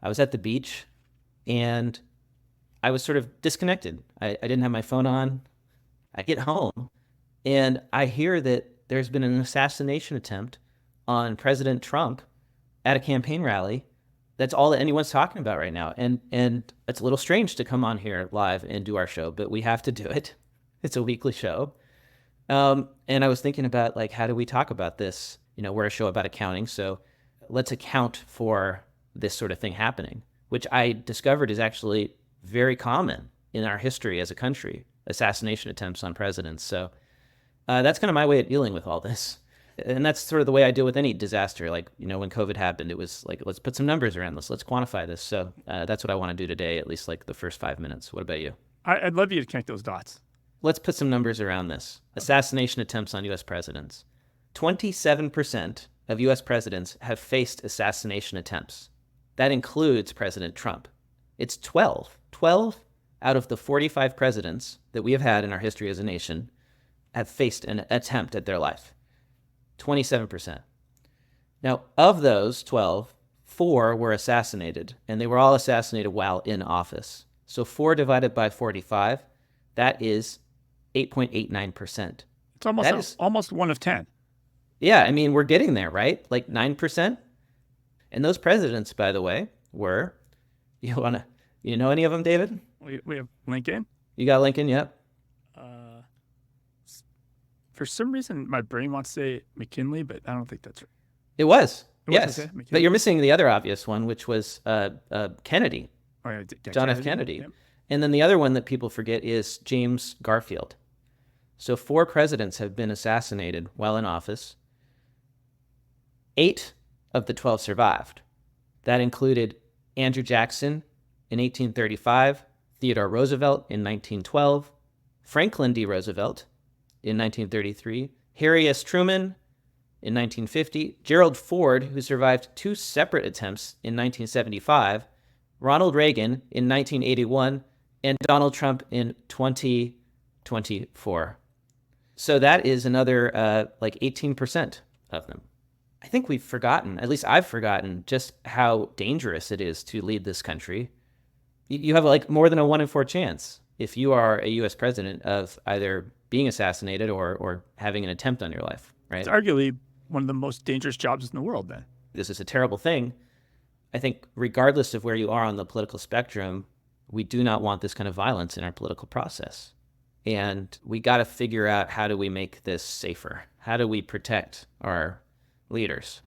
I was at the beach and I was sort of disconnected. I didn't have my phone on. I get home and I hear that there's been an assassination attempt on President Trump at a campaign rally. That's all that anyone's talking about right now. And it's a little strange to come on here live and do our show, but we have to do it. It's a weekly show. And I was thinking about, like, how do we talk about this? We're a show about accounting, so let's account for this sort of thing happening, which I discovered is actually very common in our history as a country, assassination attempts on presidents. So that's kind of my way of dealing with all this. And that's sort of the way I deal with any disaster. Like, when COVID happened, it was like, let's put some numbers around this. Let's quantify this. So that's what I want to do today, at least like the first 5 minutes. What about you? I'd love you to connect those dots. Let's put some numbers around this. Assassination attempts on U.S. presidents. 27% of U.S. presidents have faced assassination attempts. That includes President Trump. It's 12. 12 out of the 45 presidents that we have had in our history as a nation have faced an attempt at their life. 27%. Now, of those 12, 4 were assassinated, and they were all assassinated while in office. So 4 divided by 45, that is 8.89%. It's almost 1 of 10. Yeah, I mean, we're getting there, right? Like 9%. And those presidents, by the way, were, you know any of them, David? We have Lincoln. You got Lincoln, yep. For some reason, my brain wants to say McKinley, but I don't think that's right. It was, yes. Okay. But you're missing the other obvious one, which was Kennedy, Oh, yeah, John F. Kennedy. Yep. And then the other one that people forget is James Garfield. So 4 presidents have been assassinated while in office. 8 of the 12 survived. That included Andrew Jackson in 1835, Theodore Roosevelt in 1912, Franklin D. Roosevelt in 1933, Harry S. Truman in 1950, Gerald Ford, who survived 2 separate attempts in 1975, Ronald Reagan in 1981, and Donald Trump in 2024. So that is another like 18% of them. I think we've forgotten, at least I've forgotten, just how dangerous it is to lead this country. You have like more than a 1 in 4 chance if you are a U.S. president of either being assassinated or having an attempt on your life, right? It's arguably one of the most dangerous jobs in the world, then. This is a terrible thing. I think regardless of where you are on the political spectrum, we do not want this kind of violence in our political process. And we got to figure out, how do we make this safer? How do we protect our leaders?